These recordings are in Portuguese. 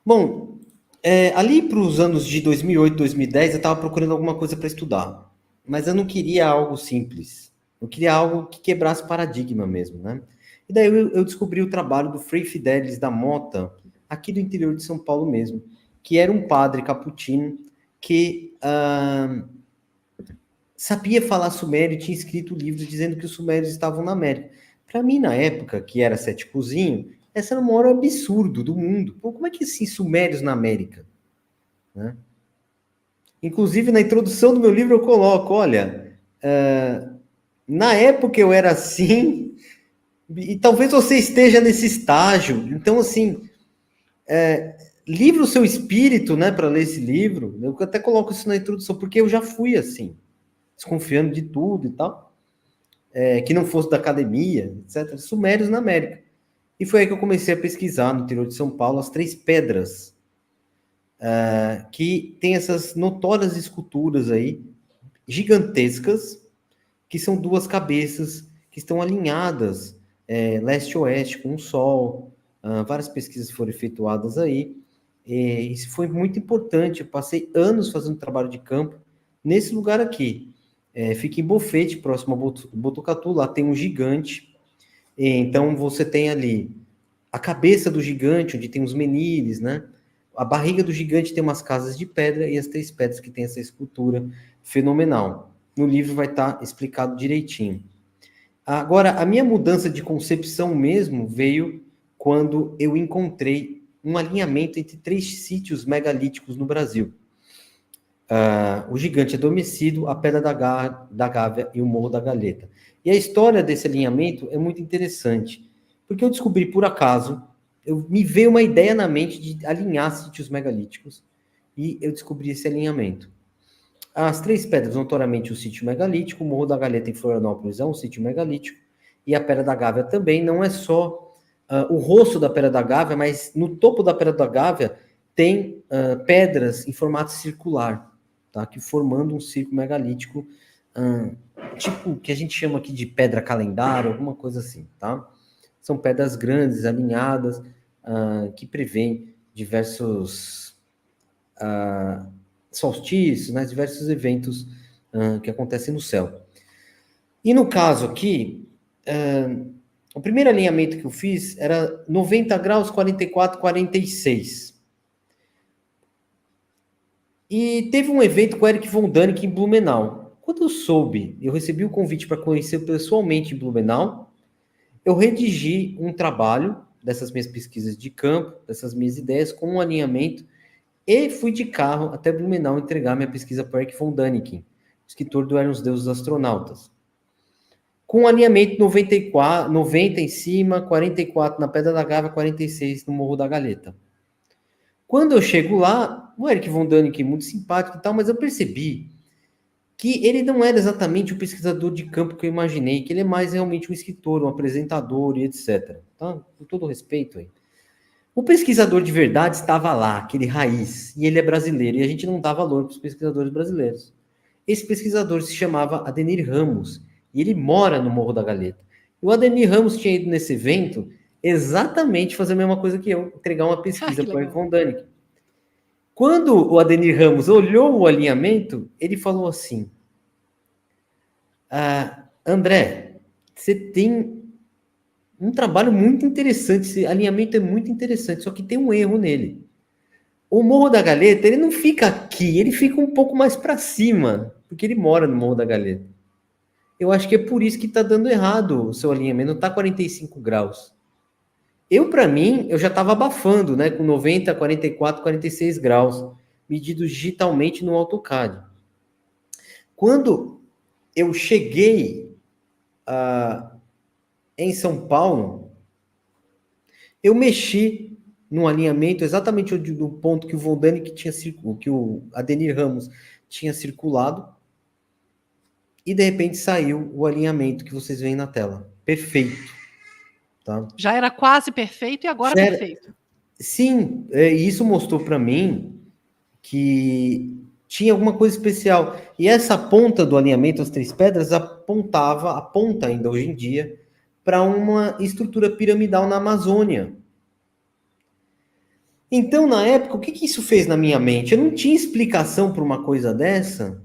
Bom, ali para os anos de 2008, 2010, eu estava procurando alguma coisa para estudar, mas eu não queria algo simples. Eu queria algo que quebrasse paradigma mesmo, né? E daí eu descobri o trabalho do Frei Fidelis da Mota, aqui do interior de São Paulo mesmo, que era um padre capuchinho que sabia falar sumério e tinha escrito livros dizendo que os sumérios estavam na América. Para mim, na época, que era céticozinho, esse era o maior absurdo do mundo. Pô, como é que esses sumérios na América? Né? Inclusive, na introdução do meu livro, eu coloco: olha, na época eu era assim, e talvez você esteja nesse estágio. Então, assim, livre o seu espírito, né, para ler esse livro. Eu até coloco isso na introdução, porque eu já fui assim, desconfiando de tudo e tal, que não fosse da academia, etc. Sumérios na América. E foi aí que eu comecei a pesquisar no interior de São Paulo as Três Pedras, que tem essas notórias esculturas aí, gigantescas, que são duas cabeças que estão alinhadas leste-oeste com o Sol. Várias pesquisas foram efetuadas aí. Isso foi muito importante. Eu passei anos fazendo trabalho de campo nesse lugar aqui. Fica em Bofete, próximo a Botucatu. Lá tem um gigante. Então você tem ali a cabeça do gigante, onde tem os menires, né? A barriga do gigante tem umas casas de pedra e as três pedras que tem essa escultura fenomenal. No livro vai estar explicado direitinho. Agora, a minha mudança de concepção mesmo veio quando eu encontrei um alinhamento entre três sítios megalíticos no Brasil. O Gigante Adormecido, a Pedra da Gávea e o Morro da Galeta. E a história desse alinhamento é muito interessante, porque eu descobri por acaso, me veio uma ideia na mente de alinhar sítios megalíticos, e eu descobri esse alinhamento. As Três Pedras, notoriamente o sítio megalítico, o Morro da Galeta em Florianópolis é um sítio megalítico, e a Pedra da Gávea também. Não é só o rosto da Pedra da Gávea, mas no topo da Pedra da Gávea tem pedras em formato circular, tá? Que formando um círculo megalítico, tipo, que a gente chama aqui de pedra calendário, alguma coisa assim, tá? São pedras grandes, alinhadas, que prevêem diversos solstícios, né? Diversos eventos que acontecem no céu. E no caso aqui, o primeiro alinhamento que eu fiz era 90 graus, 44, 46. E teve um evento com o Eric Von Däniken em Blumenau. Quando eu soube, eu recebi o convite para conhecer pessoalmente em Blumenau, eu redigi um trabalho dessas minhas pesquisas de campo, dessas minhas ideias, com um alinhamento, e fui de carro até Blumenau entregar minha pesquisa para Eric Von Däniken, escritor do Eram os Deuses Astronautas. Com um alinhamento 94, 90 em cima, 44 na Pedra da Gávea, 46 no Morro da Galeta. Quando eu chego lá, o Eric Von Däniken, muito simpático e tal, mas eu percebi que ele não era exatamente o pesquisador de campo que eu imaginei, que ele é mais realmente um escritor, um apresentador e etc. Tá? Com todo respeito aí. O pesquisador de verdade estava lá, aquele raiz, e ele é brasileiro, e a gente não dá valor para os pesquisadores brasileiros. Esse pesquisador se chamava Adenir Ramos, e ele mora no Morro da Galeta. E o Adenir Ramos tinha ido nesse evento exatamente fazer a mesma coisa que eu, entregar uma Ah, pesquisa que para o Eric legal. Von Däniken. Quando o Adenir Ramos olhou o alinhamento, ele falou assim: André, você tem um trabalho muito interessante, esse alinhamento é muito interessante, só que tem um erro nele. O Morro da Galeta, ele não fica aqui, ele fica um pouco mais para cima, porque ele mora no Morro da Galeta. Eu acho que é por isso que está dando errado o seu alinhamento, não está 45 graus. Eu, para mim, eu já estava abafando, né, com 90, 44, 46 graus, medidos digitalmente no AutoCAD. Quando eu cheguei em São Paulo, eu mexi no alinhamento exatamente no ponto que o Von Däniken tinha circulado, que o Adenir Ramos tinha circulado, e de repente saiu o alinhamento que vocês veem na tela. Perfeito. Tá? Já era quase perfeito e agora perfeito. Sim, isso mostrou para mim que tinha alguma coisa especial. E essa ponta do alinhamento, as três pedras, aponta ainda hoje em dia, para uma estrutura piramidal na Amazônia. Então, na época, o que que isso fez na minha mente? Eu não tinha explicação para uma coisa dessa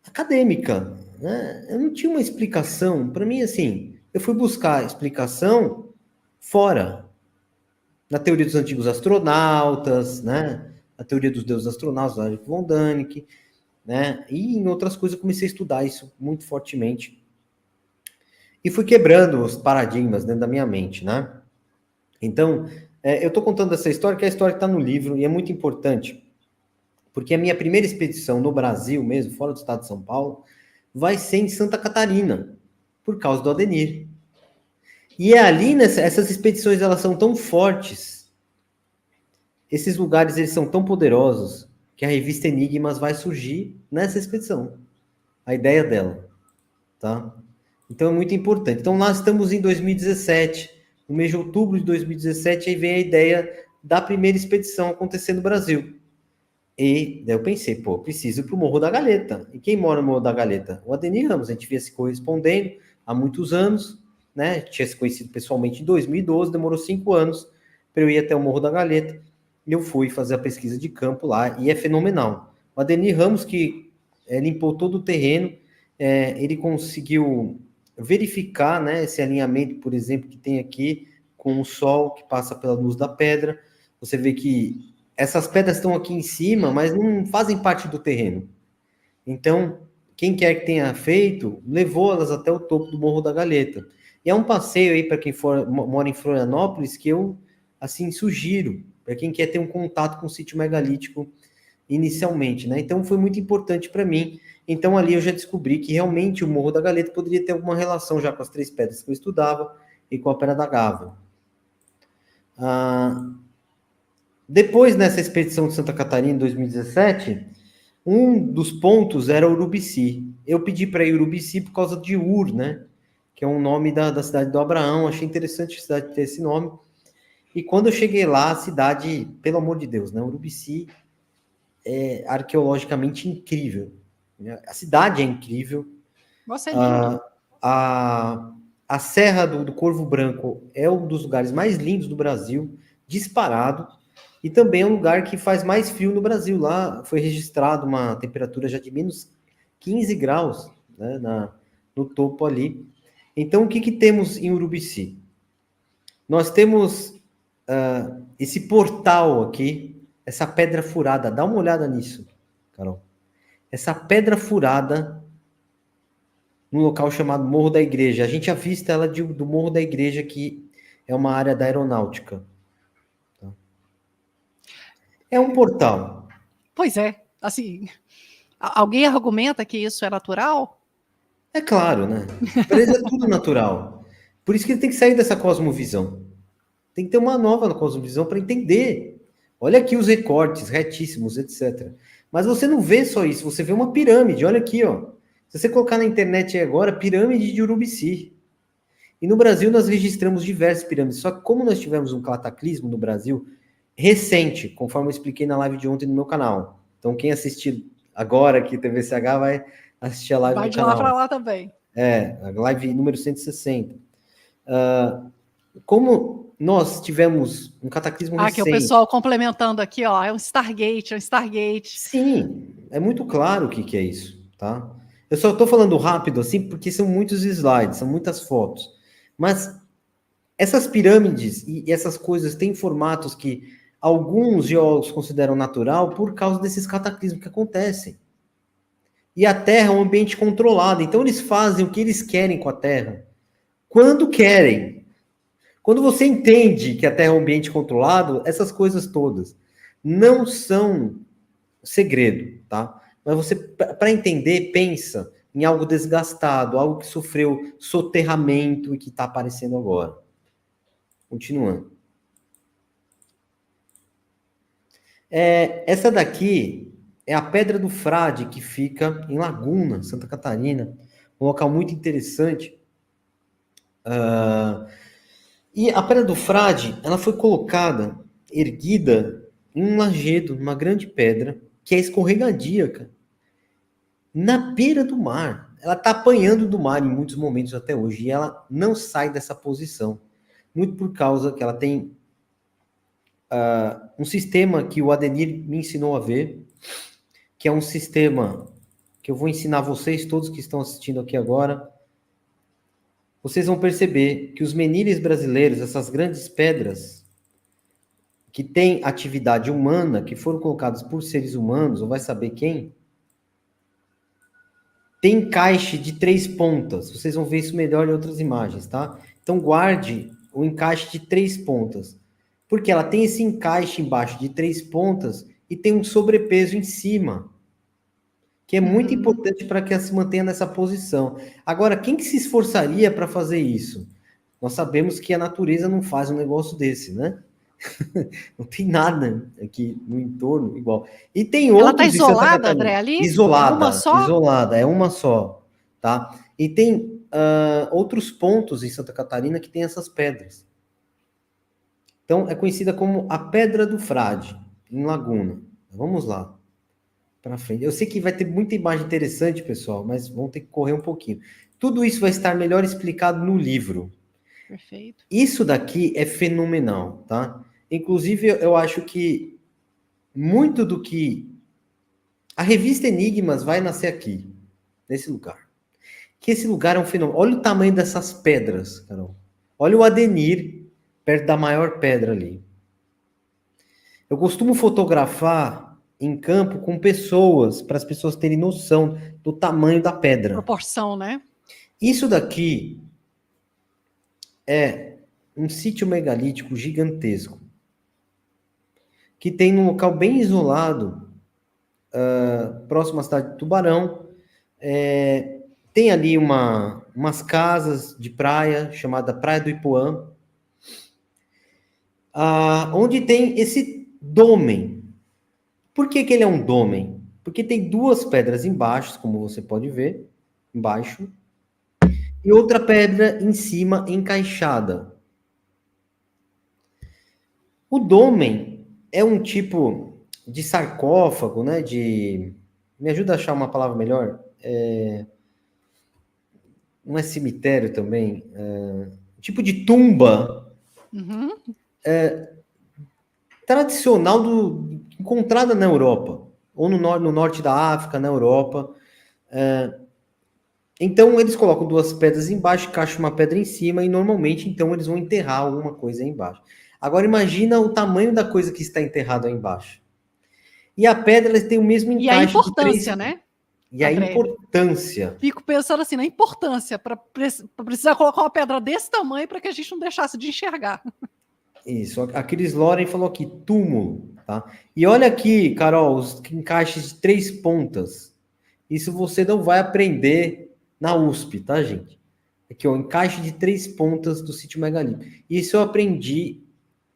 acadêmica, né? Eu não tinha uma explicação. Para mim, assim, eu fui buscar explicação fora, na teoria dos antigos astronautas, né? A teoria dos deuses astronautas, da Erich von Däniken, né? E em outras coisas eu comecei a estudar isso muito fortemente. E fui quebrando os paradigmas dentro da minha mente, né? Então, eu estou contando essa história, que é a história que está no livro, e é muito importante, porque a minha primeira expedição no Brasil mesmo, fora do estado de São Paulo, vai ser em Santa Catarina, por causa do Ademir. E é ali, essas expedições, elas são tão fortes, esses lugares, eles são tão poderosos, que a revista Enigmas vai surgir nessa expedição. A ideia dela, tá? Então é muito importante. Então nós estamos em 2017, no mês de outubro de 2017, aí vem a ideia da primeira expedição acontecer no Brasil. E daí eu pensei, pô, preciso ir para o Morro da Galeta. E quem mora no Morro da Galeta? O Adenir Ramos, a gente via se correspondendo há muitos anos, né? Tinha se conhecido pessoalmente em 2012, demorou 5 anos para eu ir até o Morro da Galeta. E eu fui fazer a pesquisa de campo lá, e é fenomenal. O Adenir Ramos, que limpou todo o terreno, ele conseguiu verificar, né, esse alinhamento, por exemplo, que tem aqui com o sol que passa pela luz da pedra. Você vê que essas pedras estão aqui em cima, mas não fazem parte do terreno. Então, quem quer que tenha feito, levou elas até o topo do Morro da Galeta. E é um passeio aí para quem mora em Florianópolis que eu, assim, sugiro, para quem quer ter um contato com o sítio megalítico inicialmente, né? Então, foi muito importante para mim. Então, ali eu já descobri que realmente o Morro da Galeta poderia ter alguma relação já com as 3 pedras que eu estudava e com a Pedra da Gávea. Depois, nessa expedição de Santa Catarina, em 2017, um dos pontos era Urubici. Eu pedi para ir Urubici por causa de Ur, né? Que é um nome da cidade do Abraão. Achei interessante a cidade ter esse nome. E quando eu cheguei lá, a cidade, pelo amor de Deus, né? Urubici é arqueologicamente incrível. A cidade é incrível. Você é lindo. A Serra do Corvo Branco é um dos lugares mais lindos do Brasil, disparado. E também é um lugar que faz mais frio no Brasil. Lá foi registrado uma temperatura já de menos 15 graus, né, no topo ali. Então, o que temos em Urubici? Nós temos esse portal aqui, essa pedra furada. Dá uma olhada nisso, Carol. Essa pedra furada num local chamado Morro da Igreja. A gente avista ela do Morro da Igreja, que é uma área da aeronáutica. É um portal. Pois é, assim, alguém argumenta que isso é natural? É claro, né? Para eles é tudo natural. Por isso que ele tem que sair dessa cosmovisão. Tem que ter uma nova cosmovisão para entender. Olha aqui os recortes retíssimos, etc. Mas você não vê só isso, você vê uma pirâmide. Olha aqui, ó. Se você colocar na internet agora, pirâmide de Urubici. E no Brasil nós registramos diversas pirâmides. Só que como nós tivemos um cataclismo no Brasil recente, conforme eu expliquei na live de ontem no meu canal. Então quem assistir agora aqui TVCH vai assistir a live Vai no de canal. lá para lá também. A live número 160. Como nós tivemos um cataclismo recente... que o pessoal complementando aqui, ó, é um Stargate, é um Stargate. Sim, é muito claro o que é isso, tá? Eu só estou falando rápido assim, porque são muitos slides, são muitas fotos. Mas essas pirâmides e essas coisas têm formatos que alguns geólogos consideram natural por causa desses cataclismos que acontecem. E a Terra é um ambiente controlado, então eles fazem o que eles querem com a Terra, quando querem. Quando você entende que a Terra é um ambiente controlado, essas coisas todas não são segredo, tá? Mas você, para entender, pensa em algo desgastado, algo que sofreu soterramento e que está aparecendo agora. Continuando. Essa daqui é a Pedra do Frade, que fica em Laguna, Santa Catarina. Um local muito interessante. E a Pedra do Frade, ela foi colocada, erguida em um lajedo, numa grande pedra, que é escorregadia, cara. Na beira do mar. Ela está apanhando do mar em muitos momentos até hoje. E ela não sai dessa posição. Muito por causa que ela tem um sistema que o Ademir me ensinou a ver, que é um sistema que eu vou ensinar vocês, todos que estão assistindo aqui agora. Vocês vão perceber que os menires brasileiros, essas grandes pedras, que têm atividade humana, que foram colocadas por seres humanos, ou vai saber quem, tem encaixe de 3 pontas. Vocês vão ver isso melhor em outras imagens, tá? Então, guarde o encaixe de 3 pontas. Porque ela tem esse encaixe embaixo de 3 pontas e tem um sobrepeso em cima, que é muito importante para que ela se mantenha nessa posição. Agora, quem que se esforçaria para fazer isso? Nós sabemos que a natureza não faz um negócio desse, né? Não tem nada aqui no entorno igual. E tem Ela outros está em Santa isolada, Catarina. André, ali? Isolada, Uma só? isolada, é uma só, tá? E tem outros pontos em Santa Catarina que tem essas pedras. Então, é conhecida como a Pedra do Frade, em Laguna. Vamos lá, para frente. Eu sei que vai ter muita imagem interessante, pessoal, mas vamos ter que correr um pouquinho. Tudo isso vai estar melhor explicado no livro. Perfeito. Isso daqui é fenomenal, tá? Inclusive, eu acho que muito do que a revista Enigmas vai nascer aqui, nesse lugar. Que esse lugar é um fenômeno. Olha o tamanho dessas pedras, Carol. Olha o Adenir, perto da maior pedra ali. Eu costumo fotografar em campo com pessoas, para as pessoas terem noção do tamanho da pedra. Proporção, né? Isso daqui é um sítio megalítico gigantesco, que tem num local bem isolado, próximo à cidade de Tubarão. Tem ali umas casas de praia, chamada Praia do Ipuã, onde tem esse dômen. Por que ele é um dômen? Porque tem 2 pedras embaixo, como você pode ver, embaixo, e outra pedra em cima encaixada. O dômen é um tipo de sarcófago, né? Me ajuda a achar uma palavra melhor? Não é cemitério também? Tipo de tumba tradicional encontrada na Europa, ou no norte da África, na Europa. Então, eles colocam 2 pedras embaixo, encaixam uma pedra em cima, e normalmente, então, eles vão enterrar alguma coisa aí embaixo. Agora, imagina o tamanho da coisa que está enterrada aí embaixo. E a pedra, eles têm o mesmo encaixe. E a importância, né? E a importância. Fico pensando assim, na importância, para precisar colocar uma pedra desse tamanho para que a gente não deixasse de enxergar. Isso, a Cris Loren falou aqui, túmulo, tá? E olha aqui, Carol, os encaixes de 3 pontas. Isso você não vai aprender na USP, tá, gente? Aqui, ó, encaixe de 3 pontas do sítio megalítico. Isso eu aprendi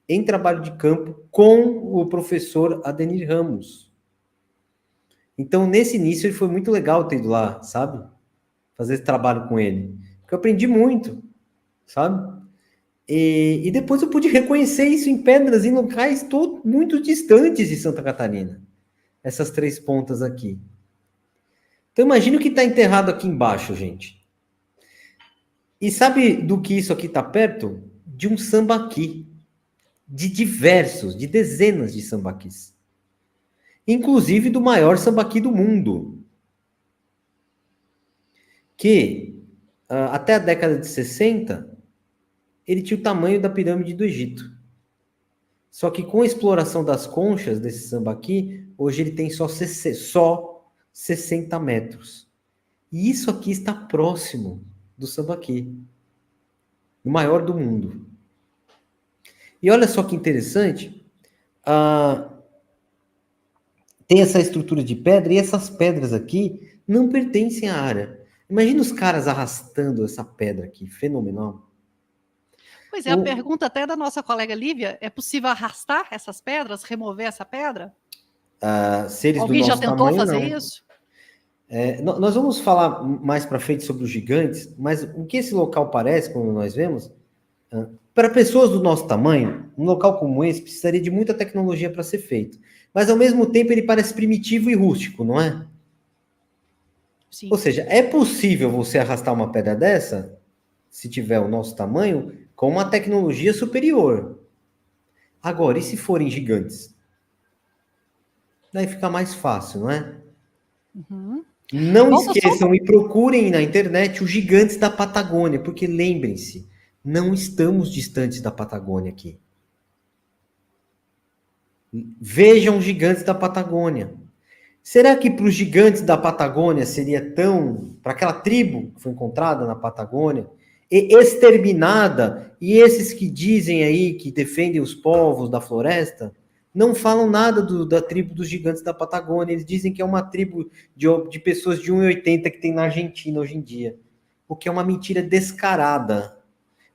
em trabalho de campo com o professor Adenir Ramos. Então, nesse início, ele foi muito legal ter ido lá, sabe? Fazer esse trabalho com ele. Porque eu aprendi muito, sabe? E depois eu pude reconhecer isso em pedras, em locais muito distantes de Santa Catarina. Essas 3 pontas aqui. Então, imagina o que está enterrado aqui embaixo, gente. E sabe do que isso aqui está perto? De um sambaqui. De dezenas de sambaquis. Inclusive do maior sambaqui do mundo. Que, até a década de 60, ele tinha o tamanho da pirâmide do Egito. Só que com a exploração das conchas desse sambaqui, hoje ele tem só 60 metros. E isso aqui está próximo do sambaqui, o maior do mundo. E olha só que interessante, tem essa estrutura de pedra, e essas pedras aqui não pertencem à área. Imagina os caras arrastando essa pedra aqui, fenomenal. Pois é, a pergunta até da nossa colega Lívia, é possível arrastar essas pedras, remover essa pedra? Seres Alguém do já nosso tentou tamanho, fazer não. isso? Nós vamos falar mais para frente sobre os gigantes, mas o que esse local parece, como nós vemos, para pessoas do nosso tamanho, um local como esse precisaria de muita tecnologia para ser feito. Mas, ao mesmo tempo, ele parece primitivo e rústico, não é? Sim. Ou seja, é possível você arrastar uma pedra dessa, se tiver o nosso tamanho, com uma tecnologia superior. Agora, e se forem gigantes? Daí fica mais fácil, não é? Uhum. Não Volta só. esqueçam e procurem na internet os gigantes da Patagônia, porque lembrem-se, não estamos distantes da Patagônia aqui. Vejam os gigantes da Patagônia. Será que para os gigantes da Patagônia seria tão. Para aquela tribo que foi encontrada na Patagônia e exterminada, e esses que dizem aí que defendem os povos da floresta, não falam nada da tribo dos gigantes da Patagônia. Eles dizem que é uma tribo de pessoas de 1,80 que tem na Argentina hoje em dia. O que é uma mentira descarada.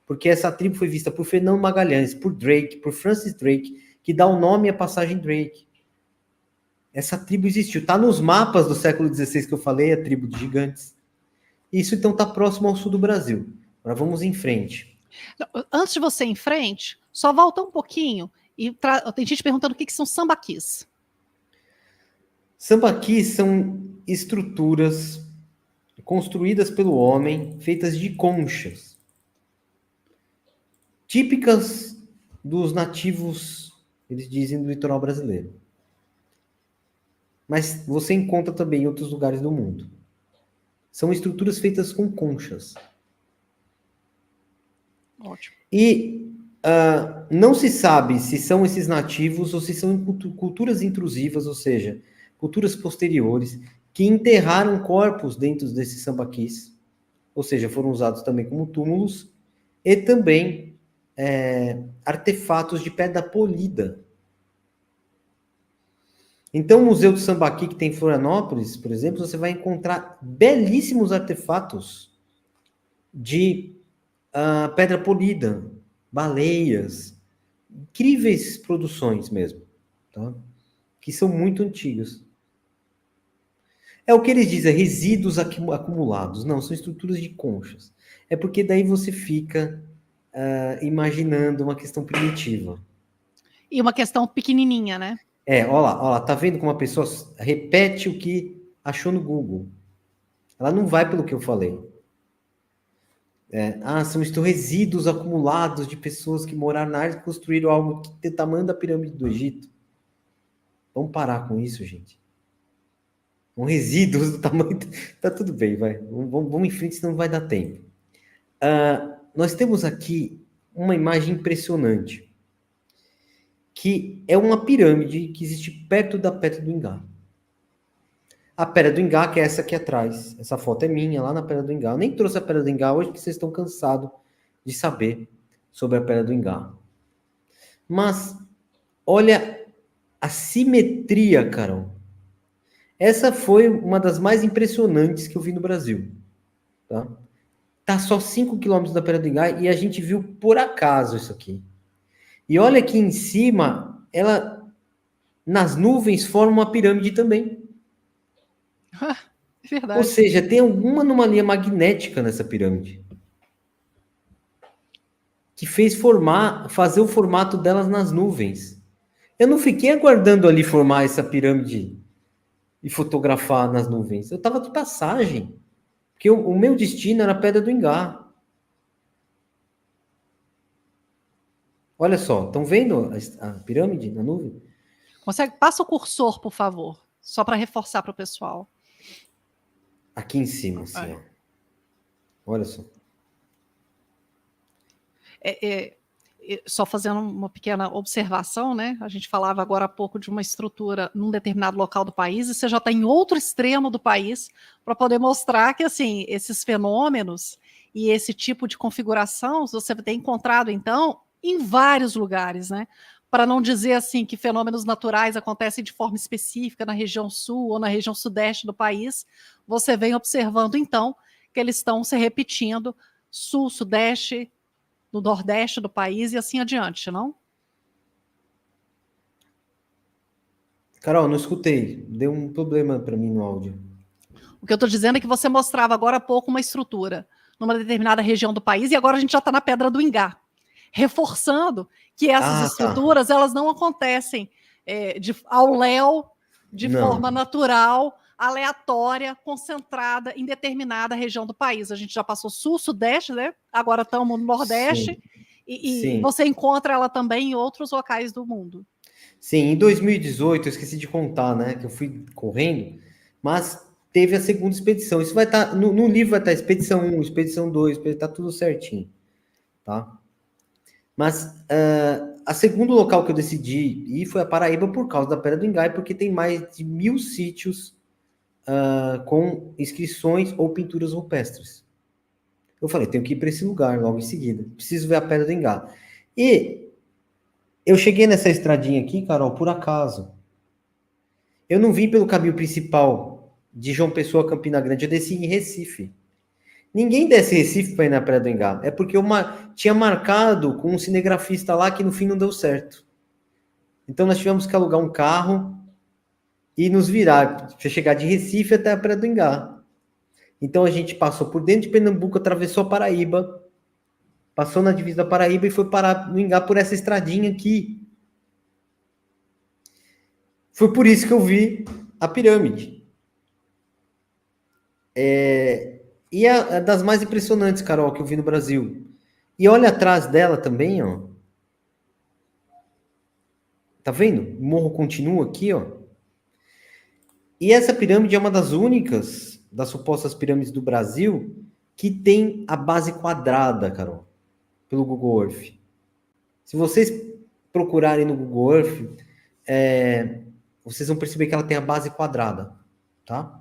Porque essa tribo foi vista por Fernando Magalhães, por Drake, por Francis Drake, que dá o nome à passagem Drake. Essa tribo existiu. Está nos mapas do século XVI que eu falei, a tribo dos gigantes. Isso, então, está próximo ao sul do Brasil. Agora vamos em frente. Antes de você ir em frente, só volta um pouquinho e tem gente perguntando o que são sambaquis. Sambaquis são estruturas construídas pelo homem, feitas de conchas, típicas dos nativos, eles dizem, do litoral brasileiro. Mas você encontra também em outros lugares do mundo. São estruturas feitas com conchas. Ótimo. E não se sabe se são esses nativos ou se são culturas intrusivas, ou seja, culturas posteriores, que enterraram corpos dentro desses sambaquis, ou seja, foram usados também como túmulos, e também artefatos de pedra polida. Então, o Museu do Sambaqui, que tem em Florianópolis, por exemplo, você vai encontrar belíssimos artefatos de pedra polida, baleias, incríveis produções mesmo, tá? Que são muito antigas. É o que eles dizem, resíduos acumulados. Não, são estruturas de conchas. É porque daí você fica imaginando uma questão primitiva. E uma questão pequenininha, né? Olha lá, tá vendo como a pessoa repete o que achou no Google? Ela não vai pelo que eu falei. São estes resíduos acumulados de pessoas que moraram na área e construíram algo que tem o tamanho da pirâmide do Egito. Vamos parar com isso, gente. Um resíduos do tamanho... Tá tudo bem, vai. Vamos em frente, senão não vai dar tempo. Nós temos aqui uma imagem impressionante, que é uma pirâmide que existe perto da Pedra do Ingá. A Pedra do Ingá, que é essa aqui atrás. Essa foto é minha, lá na Pedra do Ingá. Eu nem trouxe a Pedra do Ingá hoje, porque vocês estão cansados de saber sobre a Pedra do Ingá. Mas, olha a simetria, Carol. Essa foi uma das mais impressionantes que eu vi no Brasil. Tá só 5 quilômetros da Pedra do Ingá e a gente viu por acaso isso aqui. E olha aqui em cima, ela, nas nuvens, forma uma pirâmide também. Verdade. Ou seja, tem alguma anomalia magnética nessa pirâmide que fez fazer o formato delas nas nuvens. Eu não fiquei aguardando ali formar essa pirâmide e fotografar nas nuvens. Eu estava de passagem, porque o meu destino era a Pedra do Ingá. Olha só, estão vendo a pirâmide na nuvem? Passa o cursor, por favor, só para reforçar para o pessoal. Aqui em cima, assim, ó. Olha só. Só fazendo uma pequena observação, né? A gente falava agora há pouco de uma estrutura num determinado local do país, e você já está em outro extremo do país para poder mostrar que, assim, esses fenômenos e esse tipo de configuração você tem encontrado, então, em vários lugares, né? Para não dizer, assim, que fenômenos naturais acontecem de forma específica na região sul ou na região sudeste do país, você vem observando, então, que eles estão se repetindo sul, sudeste, no nordeste do país e assim adiante, não? Carol, não escutei. Deu um problema para mim no áudio. O que eu estou dizendo é que você mostrava agora há pouco uma estrutura numa determinada região do país e agora a gente já está na Pedra do Ingá, reforçando que essas estruturas elas não acontecem ao léu, de forma natural, aleatória, concentrada em determinada região do país. A gente já passou sul, sudeste, né? Agora estamos no nordeste. Sim. E você encontra ela também em outros locais do mundo. Sim, em 2018, eu esqueci de contar, né? Que eu fui correndo, mas teve a segunda expedição. Isso vai estar, no livro vai estar expedição 1, expedição 2, vai estar tudo certinho, tá? Mas a segundo local que eu decidi ir foi a Paraíba por causa da Pedra do Engai, porque tem mais de 1.000 sítios com inscrições ou pinturas rupestres. Eu falei, tenho que ir para esse lugar logo em seguida. Preciso ver a Pedra do Engai. E eu cheguei nessa estradinha aqui, Carol, por acaso. Eu não vim pelo caminho principal de João Pessoa a Campina Grande, eu desci em Recife. Ninguém desce Recife para ir na Praia do Engar. É porque eu tinha marcado com um cinegrafista lá que no fim não deu certo. Então nós tivemos que alugar um carro e nos virar para chegar de Recife até a Praia do Engar. Então a gente passou por dentro de Pernambuco, atravessou a Paraíba, passou na divisa da Paraíba e foi parar no Engar por essa estradinha aqui. Foi por isso que eu vi a pirâmide. E é das mais impressionantes, Carol, que eu vi no Brasil. E olha atrás dela também, ó. Tá vendo? O morro continua aqui, ó. E essa pirâmide é uma das únicas das supostas pirâmides do Brasil que tem a base quadrada, Carol, pelo Google Earth. Se vocês procurarem no Google Earth, vocês vão perceber que ela tem a base quadrada, tá?